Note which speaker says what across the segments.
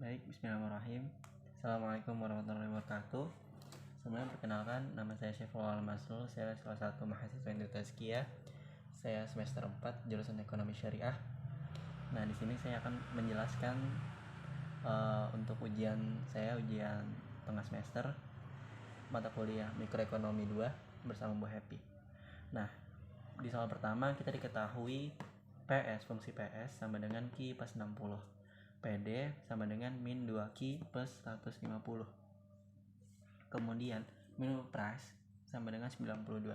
Speaker 1: Baik, bismillahirrahmanirrahim. Assalamualaikum warahmatullahi wabarakatuh. Sebelumnya perkenalkan, nama saya Syaiful Al-Masrul. Saya salah satu mahasiswa Indra Tazkiyah. Saya semester 4 jurusan Ekonomi Syariah. Nah, di sini saya akan menjelaskan untuk ujian tengah semester mata kuliah Mikroekonomi 2 bersama Bu Happy. Nah, di soal pertama kita diketahui fungsi PS sama dengan Q plus 60. PD sama dengan min 2Q plus 150. Kemudian minimum price sama dengan 92.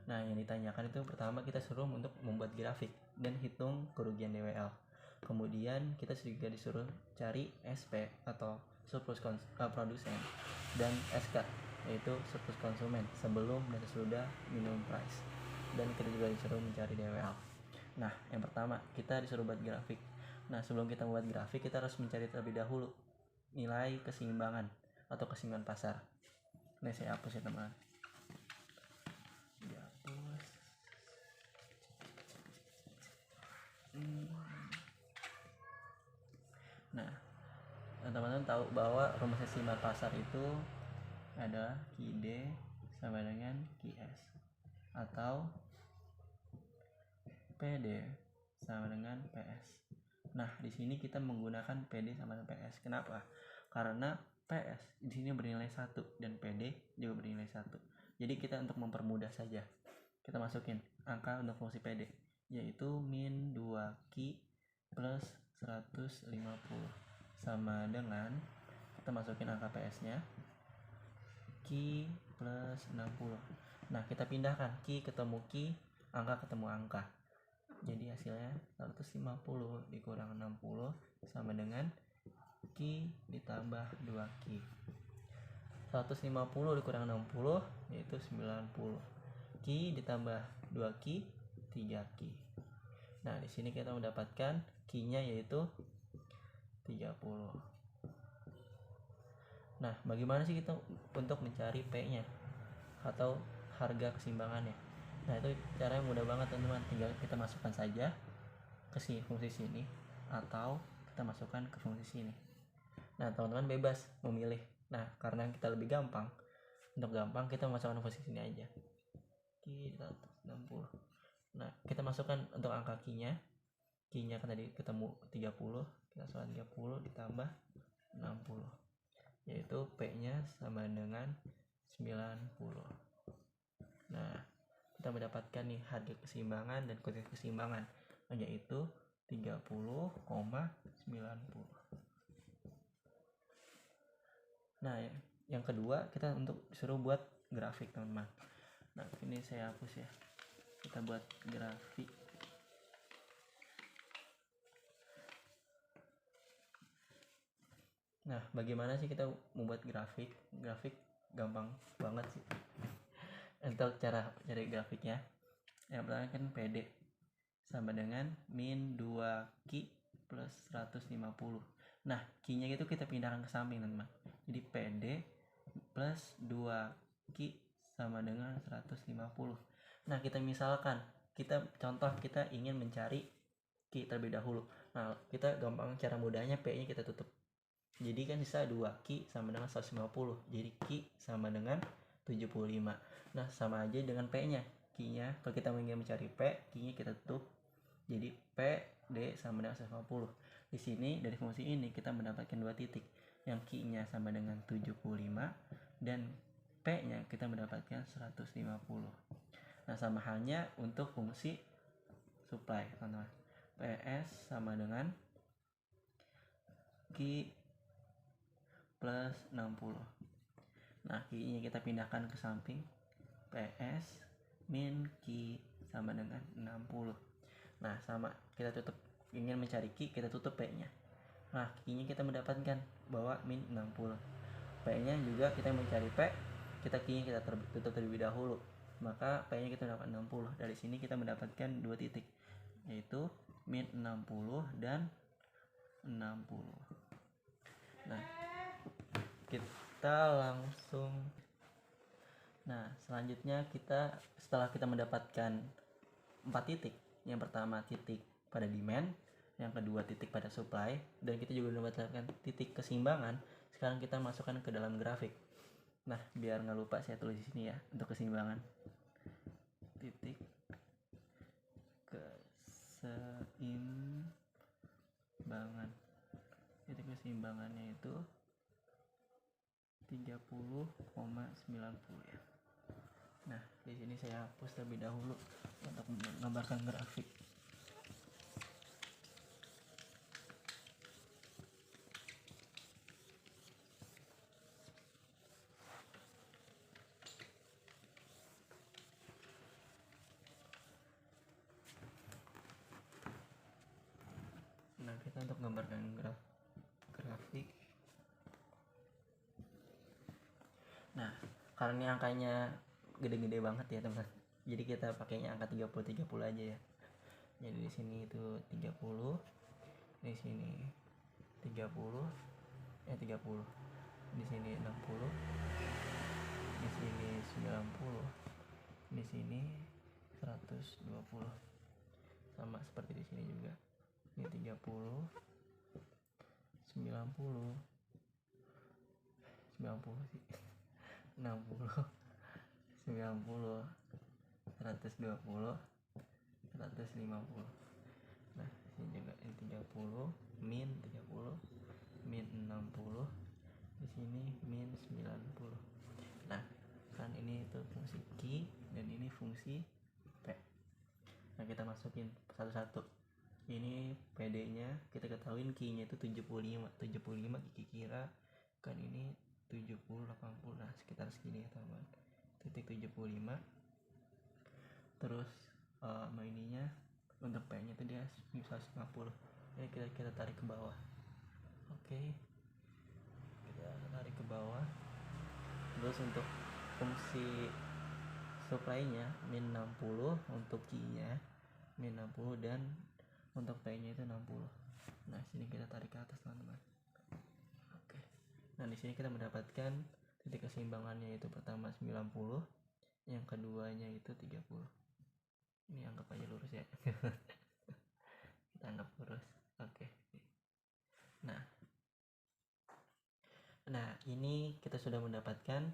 Speaker 1: Nah, yang ditanyakan itu pertama kita suruh untuk membuat grafik dan hitung kerugian DWL. Kemudian kita juga disuruh cari SP atau surplus produsen dan SK yaitu surplus konsumen sebelum dan sesudah minimum price. Dan kita juga disuruh mencari DWL. Nah, yang pertama kita disuruh buat grafik. Nah, sebelum kita membuat grafik kita harus mencari terlebih dahulu nilai keseimbangan atau keseimbangan pasar. Ini saya hapus ya teman. Dihapus. Nah, teman-teman tahu bahwa rumus keseimbangan pasar itu adalah QD sama dengan QS atau PD sama dengan PS. Nah, di sini kita menggunakan PD sama dengan PS. Kenapa? Karena PS di sini bernilai 1 dan PD juga bernilai 1. Jadi kita untuk mempermudah saja, kita masukin angka untuk fungsi PD yaitu min 2Q plus 150 sama dengan kita masukin angka PS-nya Q plus 60. Nah, kita pindahkan Q ketemu Q, angka ketemu angka. Jadi hasilnya 150 dikurang 60 sama dengan Q ditambah 2Q. 150 dikurang 60 yaitu 90. Q ditambah 2Q 3Q. Nah, di sini kita mendapatkan Q-nya yaitu 30. Nah, bagaimana sih kita untuk mencari P-nya atau harga keseimbangannya? Nah, itu caranya mudah banget teman-teman, tinggal kita masukkan saja ke fungsi sini atau kita masukkan ke fungsi sini. Nah, teman-teman bebas memilih. Nah, karena kita lebih gampang, untuk gampang kita masukkan fungsi sini aja. Q 160. Nah, kita masukkan untuk angka Q-nya. Q-nya kan tadi ketemu 30, kita masukkan 30 ditambah 60. Yaitu P-nya sama dengan 90. Nah, kita mendapatkan nih harga keseimbangan dan kualitas keseimbangan yaitu 30,90. Nah, yang kedua kita untuk disuruh buat grafik teman-teman. Nah, ini saya hapus ya. Kita buat grafik. Nah, bagaimana sih kita membuat grafik? Grafik gampang banget sih. Untuk cara cari grafiknya, yang pertama kan PD sama dengan min 2Q plus 150. Nah, Q-nya itu kita pindahkan ke samping teman-teman. Jadi PD plus 2Q sama dengan 150. Nah, kita misalkan kita ingin mencari Q terlebih dahulu. Nah, kita gampang cara mudahnya P-nya kita tutup. Jadi kan sisa 2Q sama dengan 150. Jadi Q sama dengan 75. Nah, sama aja dengan P-nya. Q-nya kalau kita ingin mencari P, Q-nya kita tutup. Jadi P D sama dengan 150. Di sini dari fungsi ini kita mendapatkan dua titik. Yang Q-nya sama dengan 75 dan P-nya kita mendapatkan 150. Nah, sama halnya untuk fungsi supply, teman-teman. PS sama dengan Q plus 60. Nah, Q-nya kita pindahkan ke samping. PS min Q sama dengan 60. Nah, sama kita tutup, ingin mencari Q kita tutup P-nya. Nah, Q-nya kita mendapatkan bahwa min 60. P-nya juga kita mencari P, kita Q-nya kita tutup terlebih dahulu. Maka P-nya kita dapat 60. Dari sini kita mendapatkan dua titik yaitu min 60 dan 60. Nah, kita langsung. Nah, selanjutnya setelah kita mendapatkan 4 titik. Yang pertama titik pada demand, yang kedua titik pada supply, dan kita juga mendapatkan titik keseimbangan. Sekarang kita masukkan ke dalam grafik. Nah, biar nggak lupa saya tulis di sini ya untuk keseimbangan. Titik keseimbangan. Titik keseimbangannya itu 30,90 ya. Nah, di sini saya hapus terlebih dahulu untuk menggambarkan grafik. Nah, kita untuk menggambarkan grafik. Nah, karena ini angkanya gede-gede banget ya teman, jadi kita pakainya angka 30 aja ya. Jadi di sini itu 30, di sini 30, 30, di sini 60, di sini 90, di sini 120. Sama seperti di sini juga. Ini 30, 90, 90 sih. 60, 90, 120, 150. Nah, ini juga ini 30, min 30, min 60, di sini min 90. Nah, kan ini itu fungsi Q dan ini fungsi P. Nah, kita masukin satu-satu. Ini PD-nya kita ketahuin Q-nya itu 75 kira-kira kan ini 70 80. Nah, sekitar segini ya teman-teman. Titik 75. Terus ininya untuk P-nya itu dia 150. Jadi kita tarik ke bawah. Oke. Kita tarik ke bawah. Terus untuk fungsi supply-nya min 60, untuk Q-nya min 60, dan untuk P-nya itu 60. Nah, sini kita tarik ke atas teman-teman. Oke. Nah, di sini kita mendapatkan titik keseimbangannya itu pertama 90, yang keduanya itu 30. Ini anggap aja lurus ya. Kita anggap lurus. Oke. Nah, ini kita sudah mendapatkan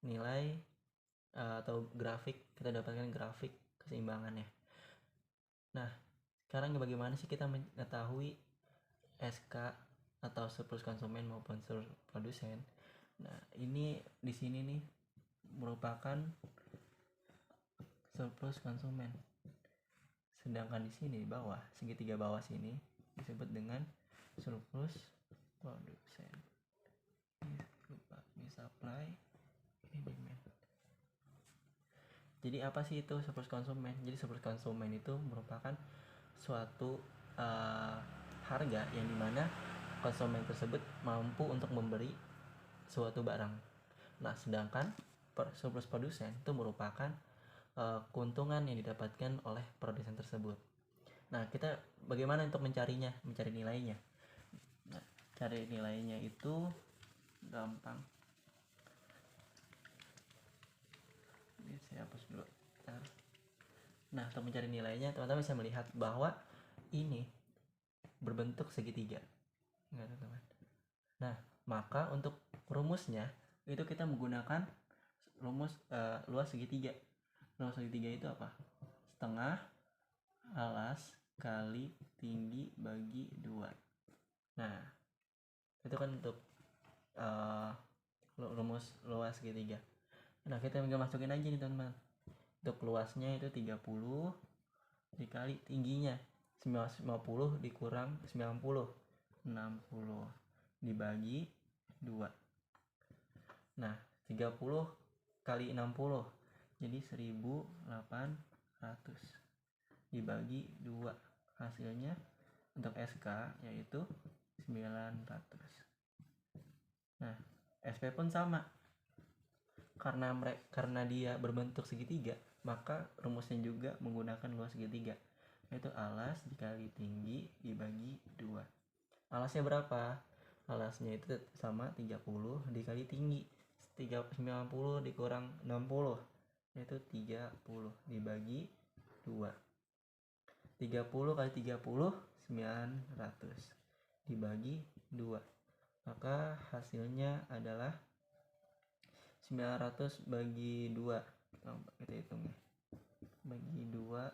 Speaker 1: nilai atau grafik. Kita dapatkan grafik keseimbangannya. Nah, sekarang bagaimana sih kita mengetahui SK atau surplus konsumen maupun surplus produsen? Nah, ini di sini nih merupakan surplus konsumen. Sedangkan di sini di bawah, segitiga bawah sini disebut dengan surplus produsen. Ini supply, ini demand. Jadi apa sih itu surplus konsumen? Jadi surplus konsumen itu merupakan suatu harga yang dimana konsumen tersebut mampu untuk memberi suatu barang. Nah, sedangkan surplus produsen itu merupakan keuntungan yang didapatkan oleh produsen tersebut. Nah, kita bagaimana untuk mencarinya, mencari nilainya? Nah, cari nilainya itu gampang. Ini saya hapus dulu. Nah, untuk mencari nilainya, teman-teman bisa melihat bahwa ini berbentuk segitiga. Enggak, teman-teman. Nah, maka untuk rumusnya itu kita menggunakan rumus luas segitiga. Luas segitiga itu apa? Setengah alas kali tinggi bagi 2. Nah, itu kan untuk rumus luas segitiga. Nah, kita tinggal masukin aja nih teman-teman. Untuk luasnya itu 30 dikali tingginya 50 dikurang 90, 60 dibagi 2. Nah, 30 kali 60 jadi 1800 dibagi 2. Hasilnya untuk SK yaitu 900. Nah, SP pun sama. Karena dia berbentuk segitiga, maka rumusnya juga menggunakan luas segitiga, yaitu alas dikali tinggi dibagi 2. Alasnya berapa? Alasnya itu sama 30 dikali tinggi 90 dikurang 60, yaitu 30 dibagi 2. 30 kali 30 900. dibagi 2. Maka hasilnya adalah 900 bagi 2. Kita hitung ya. Bagi 2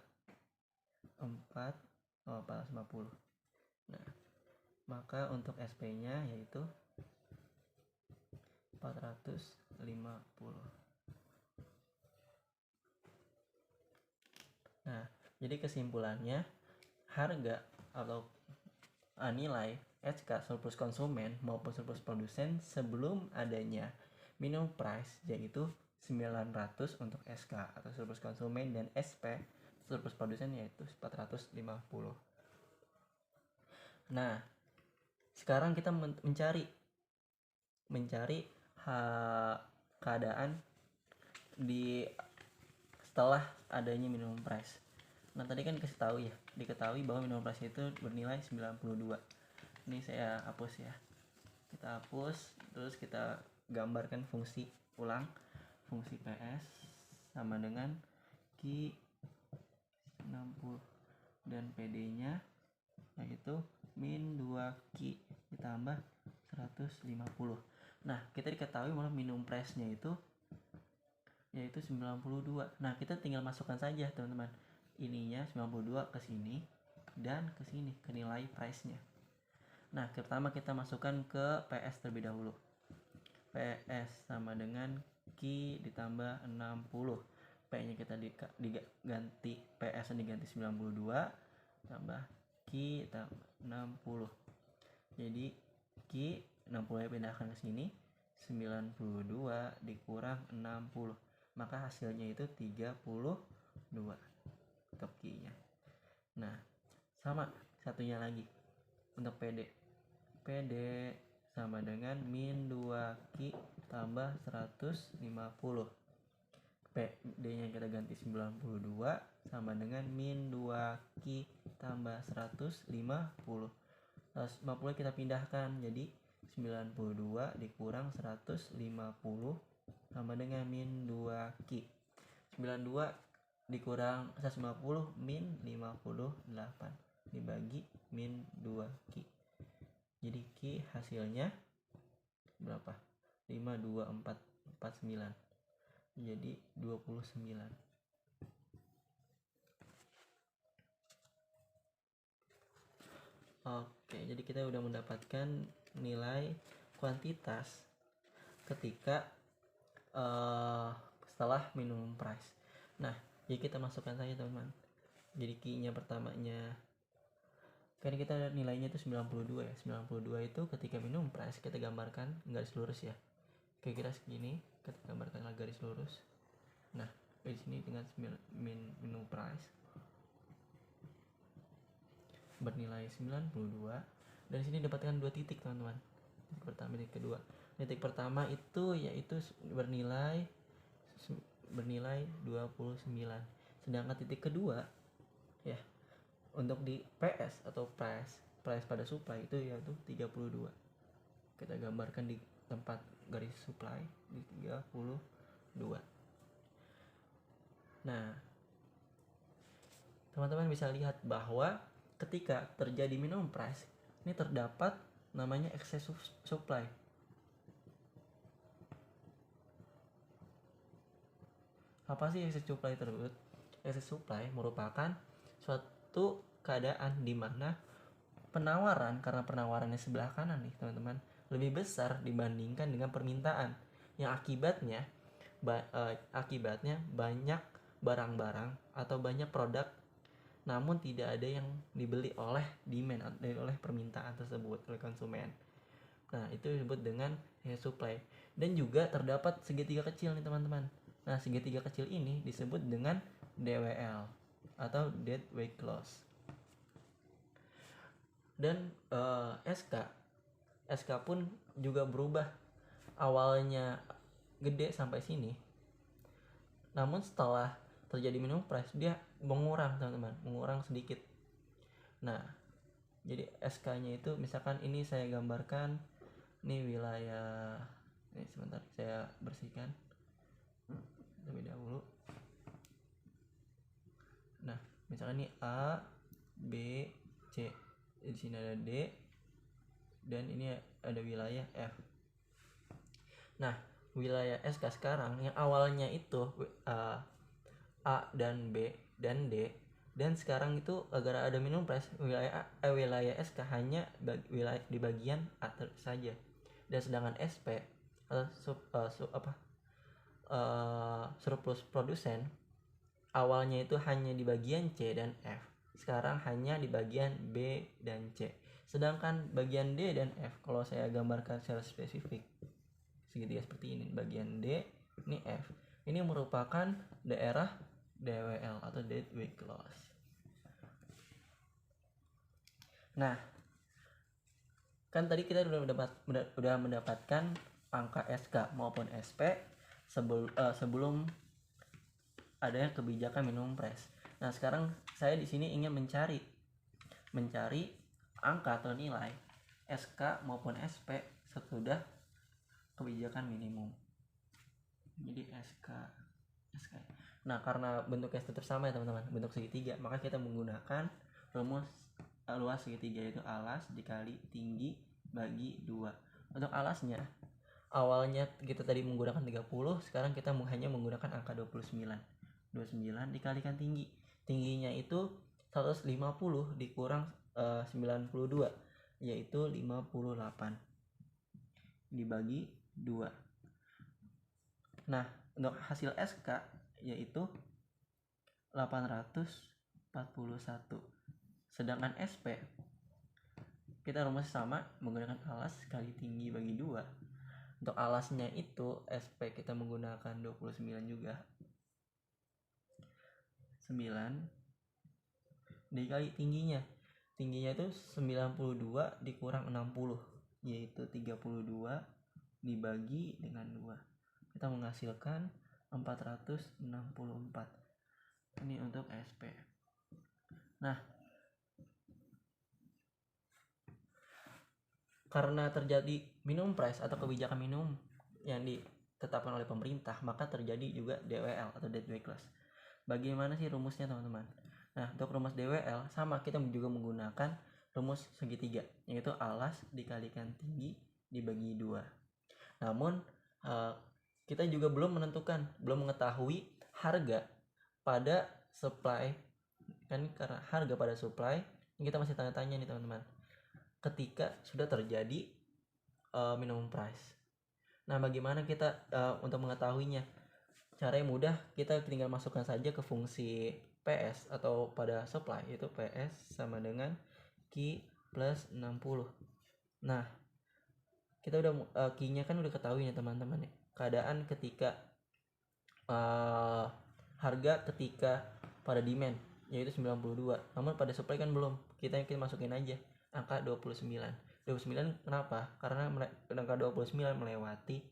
Speaker 1: 450. Nah, maka untuk SP-nya yaitu 450. Nah, jadi kesimpulannya harga atau nilai SK surplus konsumen maupun surplus produsen sebelum adanya minimum price yaitu 900 untuk SK atau surplus konsumen, dan SP surplus produsen yaitu 450. Nah, sekarang kita mencari keadaan di setelah adanya minimum price. Nah, tadi kan diketahui bahwa minimum price itu bernilai 92. Ini saya hapus ya. Kita hapus, terus kita gambarkan fungsi ulang. Fungsi PS sama dengan Q 60 dan PD-nya yaitu min 2Q ditambah 150. Nah, kita diketahui bahwa minimum price-nya itu yaitu 92. Nah, kita tinggal masukkan saja teman-teman. Ininya 92 ke sini dan ke sini, ke nilai price-nya. Nah, pertama kita masukkan ke PS terlebih dahulu. PS sama dengan Q ditambah 60. P-nya kita diganti, PS-nya diganti 92 tambah Q tambah 60. Jadi Q 60 pindahkan ke sini, 92 dikurang 60. Maka hasilnya itu 32 untuk Q-nya. Nah, sama satunya lagi untuk PD. PD sama dengan min 2Q tambah 150. PD-nya kita ganti 92 sama dengan min 2Q tambah 150. 150 kita pindahkan, jadi 92 dikurang 150 sama dengan min 2Q. 92 dikurang 150 min 58 dibagi min 2Q. Jadi Q hasilnya berapa? 52449. Jadi 29. Oke, jadi kita udah mendapatkan nilai kuantitas ketika setelah minimum price. Nah, jadi kita masukkan saja teman-teman. Jadi Q-nya pertamanya kan kita nilainya itu 92 ya. 92 itu ketika minimum price kita gambarkan garis lurus ya. Kira-kira segini, kita gambarkan garis lurus. Nah, di sini dengan minimum price bernilai 92, dan sini dapatkan 2 titik teman-teman. Titik pertama, titik kedua. Titik pertama itu yaitu bernilai 29. Sedangkan titik kedua ya untuk di PS atau price pada supply itu yaitu 32. Kita gambarkan di tempat garis supply di 32. Nah, teman-teman bisa lihat bahwa ketika terjadi minimum price, ini terdapat namanya excess supply. Apa sih excess supply tersebut? Excess supply merupakan suatu keadaan di mana penawaran, karena penawarannya sebelah kanan nih teman-teman, lebih besar dibandingkan dengan permintaan, yang akibatnya banyak barang-barang atau banyak produk namun tidak ada yang dibeli oleh demand, oleh permintaan tersebut oleh konsumen. Nah, itu disebut dengan supply. Dan juga terdapat segitiga kecil nih teman-teman. Nah, segitiga kecil ini disebut dengan DWL atau dead weight loss. Dan SK pun juga berubah. Awalnya gede sampai sini, namun setelah terjadi minimum price dia mengurang teman-teman, mengurang sedikit. Nah, jadi SK-nya itu misalkan ini saya gambarkan, ini wilayah, ini sebentar saya bersihkan terlebih dahulu. Nah, misalkan ini A, B, C, di sini ada D, dan ini ada wilayah F. Nah, wilayah SK sekarang yang awalnya itu A dan B dan D, dan sekarang itu agar ada minimum price, wilayah SK hanya wilayah di bagian A saja, dan sedangkan SP surplus produsen awalnya itu hanya di bagian C dan F, sekarang hanya di bagian B dan C. Sedangkan bagian D dan F, kalau saya gambarkan secara spesifik segitiga seperti ini, bagian D ini F, ini merupakan daerah DWL atau dead weight loss. Nah, kan tadi kita udah mendapatkan angka SK maupun SP sebelum adanya kebijakan minimum price. Nah, sekarang saya di sini ingin mencari angka atau nilai SK maupun SP sesudah kebijakan minimum. Jadi SK. Nah, karena bentuknya tetap sama ya teman-teman, bentuk segitiga, maka kita menggunakan rumus luas segitiga, yaitu alas dikali tinggi bagi 2. Untuk alasnya, awalnya kita tadi menggunakan 30, sekarang kita hanya menggunakan angka 29 dikalikan tinggi. Tingginya itu 150 dikurang 92, yaitu 58 dibagi 2. Nah, untuk hasil SK yaitu 841. Sedangkan SP kita rumus sama, menggunakan alas kali tinggi bagi 2. Untuk alasnya itu SP kita menggunakan 29 juga. 9 dikali tingginya. Tingginya itu 92 dikurang 60, yaitu 32 dibagi dengan 2. Kita menghasilkan 464. Ini untuk SP. Nah, karena terjadi minimum price atau kebijakan minimum yang ditetapkan oleh pemerintah, maka terjadi juga DWL atau dead weight loss. Bagaimana sih rumusnya teman-teman? Nah, untuk rumus DWL sama, kita juga menggunakan rumus segitiga, yaitu alas dikalikan tinggi dibagi 2. Namun kita juga belum mengetahui harga pada supply, kan karena harga pada supply ini kita masih tanya-tanya nih teman-teman, ketika sudah terjadi minimum price. Nah, bagaimana kita untuk mengetahuinya? Cara yang mudah, kita tinggal masukkan saja ke fungsi PS atau pada supply, yaitu PS sama dengan Q plus 60. Nah, kita udah Q-nya kan udah ketahui ya teman-teman ya. Keadaan ketika harga ketika pada demand yaitu 92, namun pada supply kan belum. Kita masukin aja angka 29. Kenapa? Karena angka 29 melewati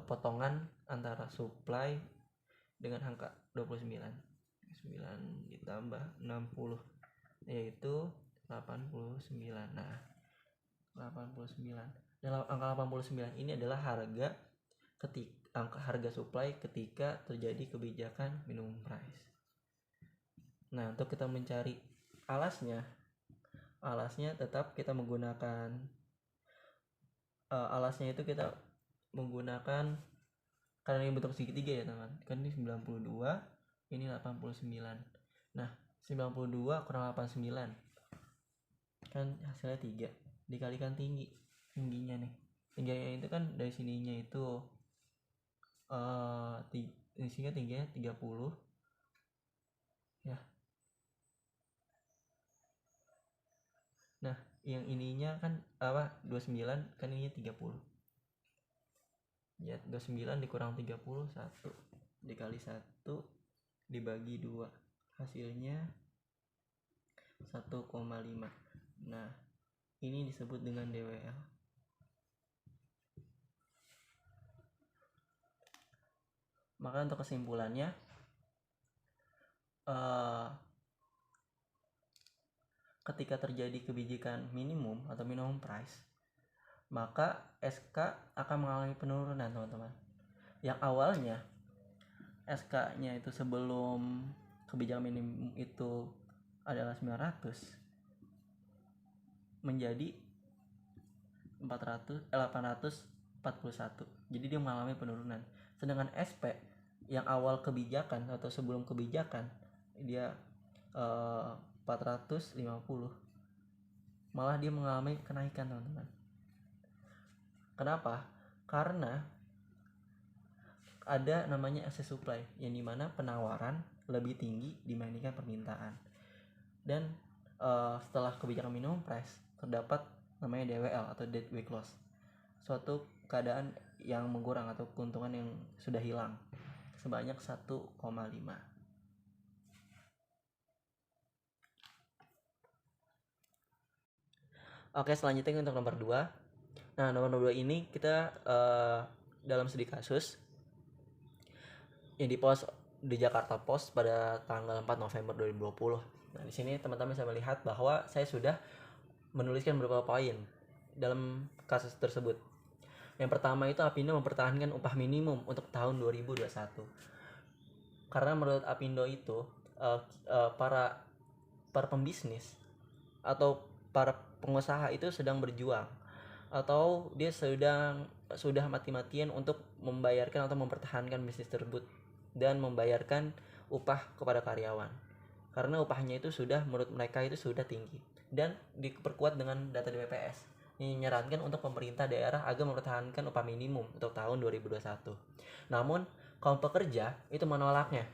Speaker 1: potongan antara supply dengan angka 29. 9 ditambah 60 yaitu 89. Nah, 89. Dan angka 89 ini adalah harga supply ketika terjadi kebijakan minimum price. Nah, untuk kita mencari alasnya tetap kita menggunakan alasnya itu kita menggunakan, karena ini bentuk segitiga ya teman, kan ini 92, ini 89. Nah, 92 kurang 89 kan hasilnya 3, dikalikan tingginya nih. Tingginya itu kan dari sininya itu isinya tingginya 30 ya. Nah, yang ininya kan 29, kan ininya 30. Ya, 29 dikurang 30, 1 dikali 1 dibagi 2, hasilnya 1,5. Nah, ini disebut dengan DWL. Maka untuk kesimpulannya, ketika terjadi kebijakan minimum atau minimum price, maka SK akan mengalami penurunan teman-teman. Yang awalnya SK-nya itu sebelum kebijakan minimum itu adalah 900 menjadi 841. Jadi dia mengalami penurunan. Sedangkan SP yang awal kebijakan atau sebelum kebijakan dia 450, malah dia mengalami kenaikan, teman-teman. Kenapa? Karena ada namanya excess supply, yang dimana penawaran lebih tinggi dibandingkan permintaan. Dan setelah kebijakan minimum price terdapat namanya DWL atau dead weight loss, suatu keadaan yang mengkurang atau keuntungan yang sudah hilang sebanyak 1,5. Oke, selanjutnya untuk nomor 2. Nah, nomor 2 ini kita dalam studi kasus yang dipost di Jakarta Post pada tanggal 4 November 2020. Nah, di sini teman-teman bisa melihat bahwa saya sudah menuliskan beberapa poin dalam kasus tersebut. Yang pertama itu Apindo mempertahankan upah minimum untuk tahun 2021. Karena menurut Apindo itu para pembisnis atau para pengusaha itu sedang berjuang, atau dia sudah mati-matian untuk membayarkan atau mempertahankan bisnis tersebut dan membayarkan upah kepada karyawan. Karena upahnya itu sudah menurut mereka itu sudah tinggi dan diperkuat dengan data BPS yang menyarankan untuk pemerintah daerah agar mempertahankan upah minimum untuk tahun 2021. Namun kaum pekerja itu menolaknya.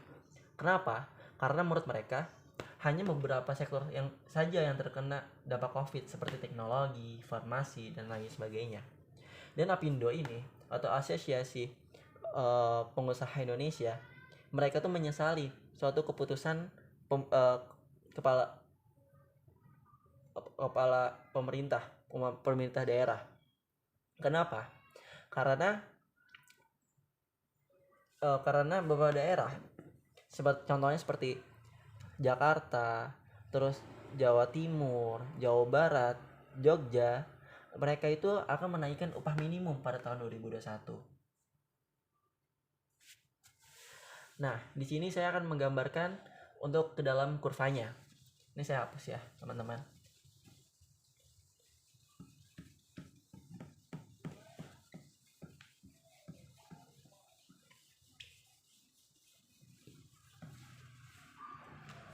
Speaker 1: Kenapa? Karena menurut mereka hanya beberapa sektor yang terkena dampak COVID seperti teknologi, farmasi, dan lain sebagainya. Dan Apindo ini atau Asosiasi Pengusaha Indonesia, mereka tuh menyesali suatu keputusan kepala pemerintah daerah. Kenapa? Karena beberapa daerah contohnya seperti Jakarta, terus Jawa Timur, Jawa Barat, Jogja, mereka itu akan menaikkan upah minimum pada tahun 2021. Nah, di sini saya akan menggambarkan untuk ke dalam kurvanya. Ini saya hapus ya, teman-teman.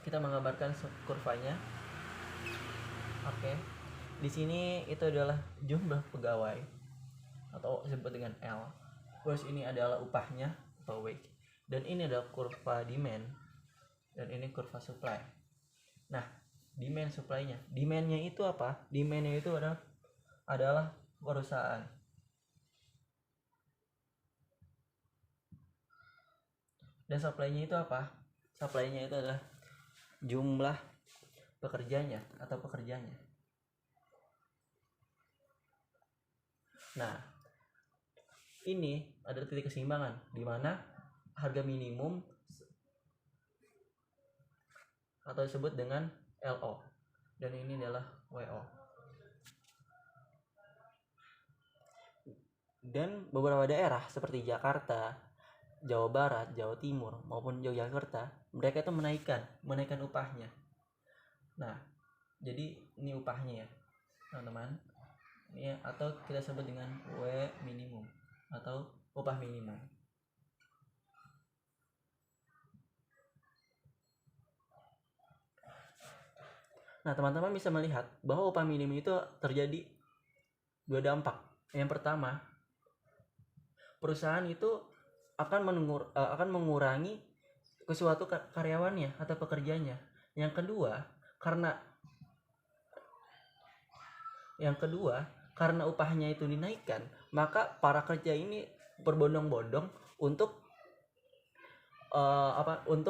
Speaker 1: Kita menggambarkan kurvanya. Oke. Di sini itu adalah jumlah pegawai atau disebut dengan L. Terus ini adalah upahnya atau wage. Dan ini adalah kurva demand dan ini kurva supply. Nah, demand supply-nya. Demand-nya itu apa? Demand-nya itu adalah perusahaan. Dan supply-nya itu apa? Supply-nya itu adalah jumlah pekerjanya atau pekerjanya. Nah, ini adalah titik keseimbangan di mana harga minimum atau disebut dengan LO dan ini adalah WO. Dan beberapa daerah seperti Jakarta, Jawa Barat, Jawa Timur maupun Yogyakarta, mereka itu menaikkan upahnya. Nah, jadi ini upahnya ya, teman-teman. Ini atau kita sebut dengan W minimum atau upah minimum. Nah, teman-teman bisa melihat bahwa upah minimum itu terjadi dua dampak. Yang pertama, perusahaan itu akan mengurangi ke suatu karyawannya atau pekerjanya. Yang kedua, karena upahnya itu dinaikkan, maka para kerja ini berbondong-bondong untuk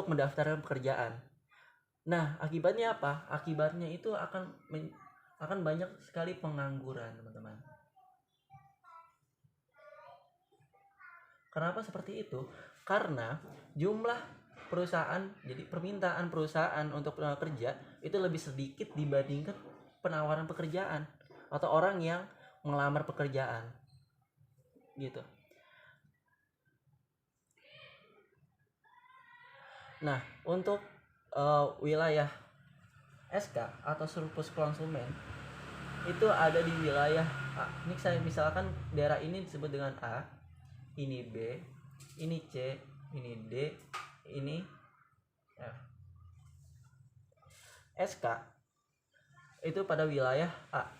Speaker 1: mendaftarkan pekerjaan. Nah, akibatnya apa? Akibatnya itu akan banyak sekali pengangguran, teman-teman. Kenapa seperti itu? Karena jumlah perusahaan, jadi permintaan perusahaan untuk kerja itu lebih sedikit dibandingkan penawaran pekerjaan atau orang yang melamar pekerjaan. Gitu. Nah, untuk wilayah SK atau surplus konsumen itu ada di wilayah A. Ini saya misalkan daerah ini disebut dengan A, ini B, ini C, ini D, ini F. SK itu pada wilayah A.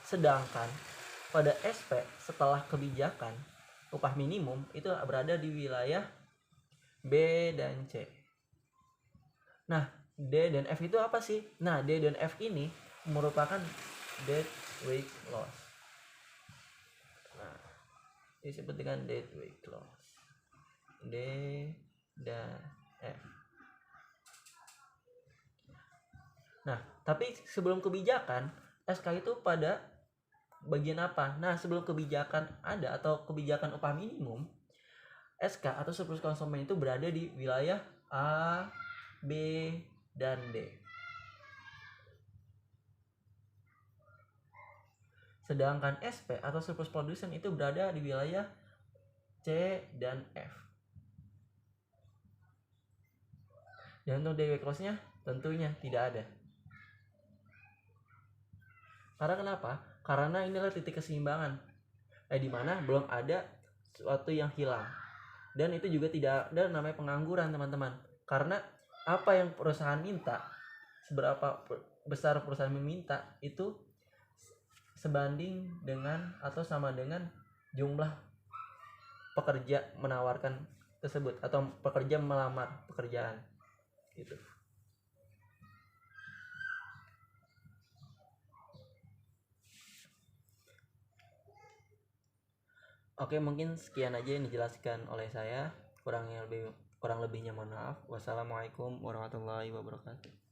Speaker 1: Sedangkan pada SP setelah kebijakan upah minimum itu berada di wilayah B dan C. Nah, D dan F itu apa sih? Nah, D dan F ini merupakan dead weight loss. Nah, disebut dengan dead weight loss. D dan F. Nah, tapi sebelum kebijakan SK itu pada bagian apa? Nah, sebelum kebijakan ada atau kebijakan upah minimum, SK atau surplus konsumen itu berada di wilayah A, B, dan D. Sedangkan SP atau surplus production itu berada di wilayah C dan F. Dan untuk day weight loss-nya tentunya tidak ada. Karena kenapa? Karena inilah titik keseimbangan, di mana belum ada sesuatu yang hilang. Dan itu juga tidak ada namanya pengangguran, teman-teman. Karena apa yang perusahaan minta, seberapa besar perusahaan meminta, itu sebanding dengan atau sama dengan jumlah pekerja menawarkan tersebut atau pekerja melamar pekerjaan gitu. Oke, mungkin sekian aja yang dijelaskan oleh saya. Kurang lebihnya mohon maaf. Wassalamualaikum warahmatullahi wabarakatuh.